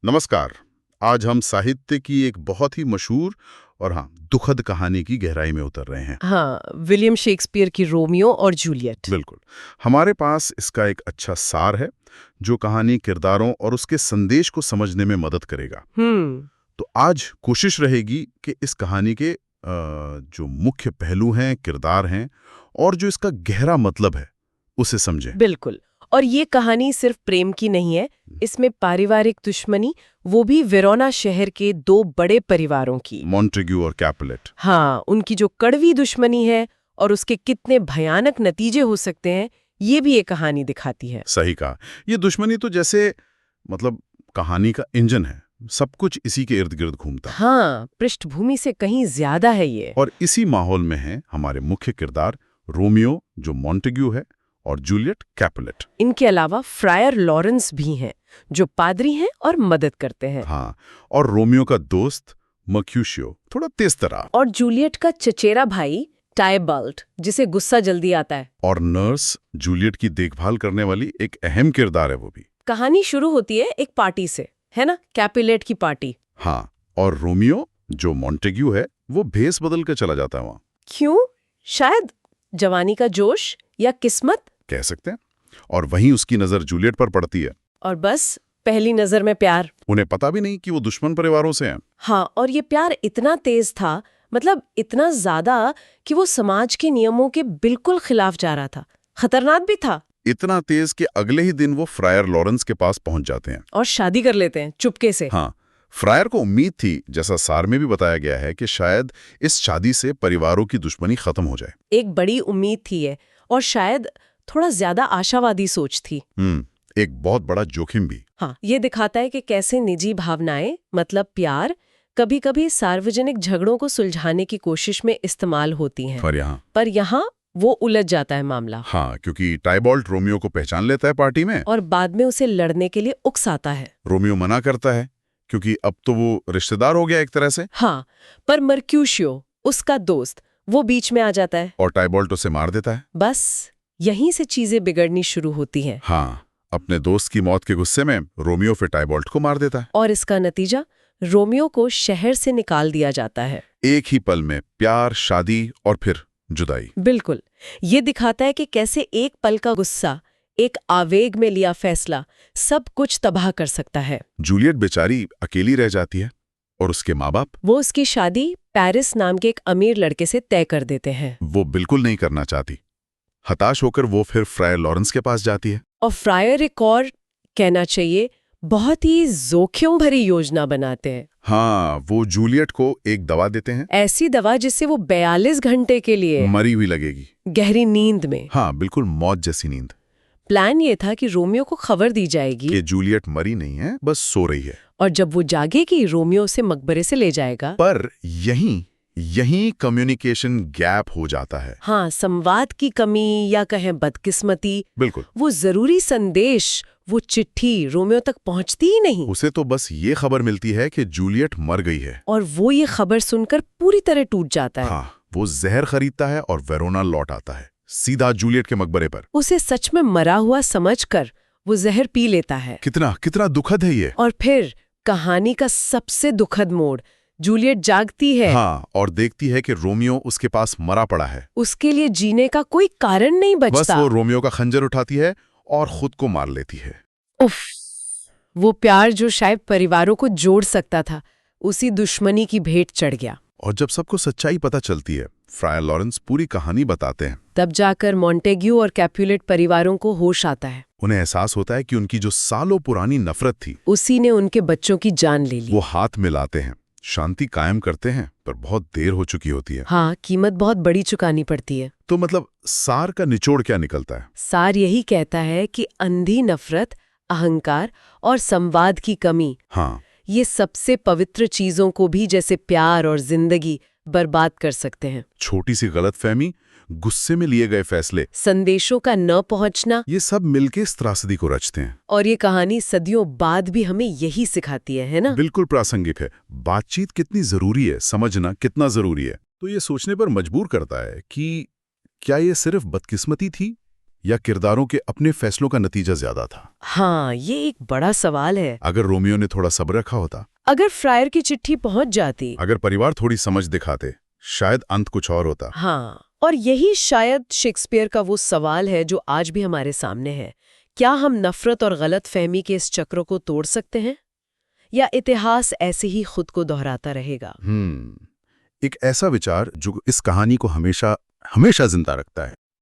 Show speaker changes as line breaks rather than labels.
नमस्कार। आज हम साहित्य की एक बहुत ही मशहूर और दुखद कहानी की गहराई में उतर रहे हैं।
हाँ, विलियम शेक्सपियर की रोमियो और जूलियट।
बिल्कुल। हमारे पास इसका एक अच्छा सार है जो कहानी, किरदारों और उसके संदेश को समझने में मदद करेगा। तो आज कोशिश रहेगी कि इस कहानी के जो मुख्य पहलू हैं, किरदार हैं और जो इसका गहरा मतलब है उसे समझें।
बिल्कुल। और ये कहानी सिर्फ प्रेम की नहीं है, इसमें पारिवारिक दुश्मनी, वो भी वेरोना शहर के दो बड़े परिवारों की,
मॉन्टेग्यू और कैपुलेट।
हाँ, उनकी जो कड़वी दुश्मनी है और उसके कितने भयानक नतीजे हो सकते हैं, ये भी ये कहानी दिखाती है।
सही कहा। ये दुश्मनी तो जैसे मतलब कहानी का इंजन है, सब कुछ इसी के इर्द गिर्द घूमता है।
हाँ, पृष्ठभूमि से कहीं ज्यादा है ये।
और इसी माहौल में है हमारे मुख्य किरदार रोमियो जो मॉन्टेग्यू है और जूलियट कैपुलेट।
इनके अलावा फ्रायर लॉरेंस भी हैं, जो पादरी हैं और मदद करते हैं।
हाँ, और रोमियो का दोस्त मर्क्यूशियो थोड़ा तेज तर्रार।
और जूलियट का चचेरा भाई टाइबाल्ट, जिसे गुस्सा जल्दी आता है।
और नर्स जूलियट की देखभाल करने वाली एक अहम किरदार है वो भी।
कहानी शुरू होती है एक पार्टी से, है ना, कैपुलेट की पार्टी।
हाँ, और रोमियो जो मॉन्टेग्यू है वो भेस बदल कर चला जाता है वहां।
क्यों? शायद जवानी का जोश या किस्मत
कह सकते हैं। और वहीं उसकी नजर जूलियट पर पड़ती है।
और बस पहली नजर में प्यार।
उन्हें पता भी नहीं कि वो दुश्मन परिवारों से हैं।
हाँ, और ये प्यार इतना तेज था, मतलब इतना ज्यादा कि वो समाज के नियमों के बिल्कुल खिलाफ जा रहा था, खतरनाक भी था।
इतना तेज कि अगले ही दिन वो फ्रायर लॉरेंस के पास पहुंच जाते हैं
और शादी कर लेते हैं चुपके से।
हाँ, फ्रायर को उम्मीद थी, जैसा सार में भी बताया गया है, कि शायद इस शादी से परिवारों की दुश्मनी खत्म हो जाए।
एक बड़ी उम्मीद थी ये, और शायद थोड़ा ज्यादा आशावादी सोच थी।
एक बहुत बड़ा जोखिम भी।
हाँ, ये दिखाता है कि कैसे निजी भावनाएं, मतलब प्यार, कभी कभी सार्वजनिक झगड़ों को सुलझाने की कोशिश में इस्तेमाल होती हैं। पर यहाँ वो उलझ जाता है मामला।
हाँ, क्योंकि टाइबाल्ट रोमियो को पहचान लेता है पार्टी में
और बाद में उसे लड़ने के लिए उकसाता है।
रोमियो मना करता है क्योंकि अब तो वो रिश्तेदार हो गया एक तरह से।
हाँ, पर मर्क्यूशियो, उसका दोस्त, वो बीच में आ जाता है
और टाइबाल्ट उसे मार देता है।
बस यहीं से चीजें बिगड़नी शुरू होती हैं।
हाँ, अपने दोस्त की मौत के गुस्से में रोमियो फिर टाइबाल्ट को मार देता है।
और इसका नतीजा, रोमियो को शहर से निकाल दिया जाता है।
एक ही पल में प्यार, शादी और फिर जुदाई।
बिल्कुल। ये दिखाता है कि कैसे एक पल का गुस्सा, एक आवेग में लिया फैसला, सब कुछ तबाह कर सकता है।
जूलियट बेचारी अकेली रह जाती है और उसके माँ बाप,
वो उसकी शादी पेरिस नाम के एक अमीर लड़के से तय कर देते हैं।
वो बिल्कुल नहीं करना चाहती। हताश होकर वो फिर फ्रायर लॉरेंस के पास जाती है।
और फ्रायर एक और, कहना चाहिए, बहुत ही जोखिम भरी योजना बनाते हैं।
हाँ, वो जूलियट को एक दवा देते हैं,
ऐसी दवा जिससे वो 42 घंटे के लिए
मरी हुई लगेगी,
गहरी नींद में।
हाँ, बिल्कुल मौत जैसी नींद।
प्लान ये था कि रोमियो को खबर दी जाएगी
कि जूलियट मरी नहीं है, बस सो रही है।
और जब वो जागेगी रोमियो उसे मकबरे से ले जाएगा।
पर यहीं कम्युनिकेशन गैप हो जाता है।
हाँ, संवाद की कमी या कहें बदकिस्मती।
बिल्कुल।
वो जरूरी संदेश, वो चिट्ठी रोमियो तक पहुंचती ही नहीं।
उसे तो बस ये खबर मिलती है कि जूलियट मर गई है।
और वो ये खबर सुनकर पूरी तरह टूट जाता है।
हाँ, वो जहर खरीदता है और वेरोना लौट आता है, सीधा जूलियट के मकबरे पर।
उसे सच में मरा हुआ समझकर वो जहर पी लेता है।
कितना दुखद है ये।
और फिर कहानी का सबसे दुखद मोड़, जूलियट जागती है।
हाँ, और देखती है कि रोमियो उसके पास मरा पड़ा है।
उसके लिए जीने का कोई कारण नहीं बचता।
बस वो रोमियो का खंजर उठाती है और खुद को मार लेती है।
उफ, वो प्यार जो शायद परिवारों को जोड़ सकता था, उसी दुश्मनी की भेंट चढ़ गया।
और जब सबको सच्चाई पता चलती है, फ्रायर लॉरेंस पूरी कहानी बताते हैं।
तब जाकर मॉन्टेग्यू और कैपुलेट परिवारों को होश आता है।
उन्हें एहसास होता है कि उनकी जो सालों पुरानी नफरत थी,
उसी ने उनके बच्चों की जान ले ली।
वो हाथ मिलाते हैं, शांति कायम करते हैं, पर बहुत देर हो चुकी होती है।
हाँ, कीमत बहुत बड़ी चुकानी पड़ती है।
तो मतलब सार का निचोड़ क्या निकलता है?
सार यही कहता है कि अंधी नफरत, अहंकार और संवाद की कमी,
हाँ,
ये सबसे पवित्र चीजों को भी, जैसे प्यार और जिंदगी, बर्बाद कर सकते हैं।
छोटी सी गलतफहमी, गुस्से में लिए गए फैसले,
संदेशों का न पहुंचना,
ये सब मिलके इस त्रासदी को रचते हैं।
और ये कहानी सदियों बाद भी हमें यही सिखाती है ना?
बिल्कुल प्रासंगिक है। बातचीत कितनी जरूरी है, समझना कितना जरूरी है। तो ये सोचने पर मजबूर करता है कि क्या ये सिर्फ बदकिस्मती थी या किरदारों के अपने फैसलों का नतीजा ज्यादा था?
हाँ, ये एक बड़ा सवाल है।
अगर रोमियो ने थोड़ा सब्र रखा होता,
अगर फ्रायर की चिट्ठी पहुंच जाती,
अगर परिवार थोड़ी समझ दिखाते, शायद अंत कुछ और होता।
हाँ, और यही शायद शेक्सपियर का वो सवाल है जो आज भी हमारे सामने है। क्या हम नफरत और गलत फहमी के इस चक्र को तोड़ सकते हैं, या इतिहास ऐसे ही खुद को दोहराता रहेगा?
एक ऐसा विचार जो इस कहानी को हमेशा हमेशा जिंदा रखता है।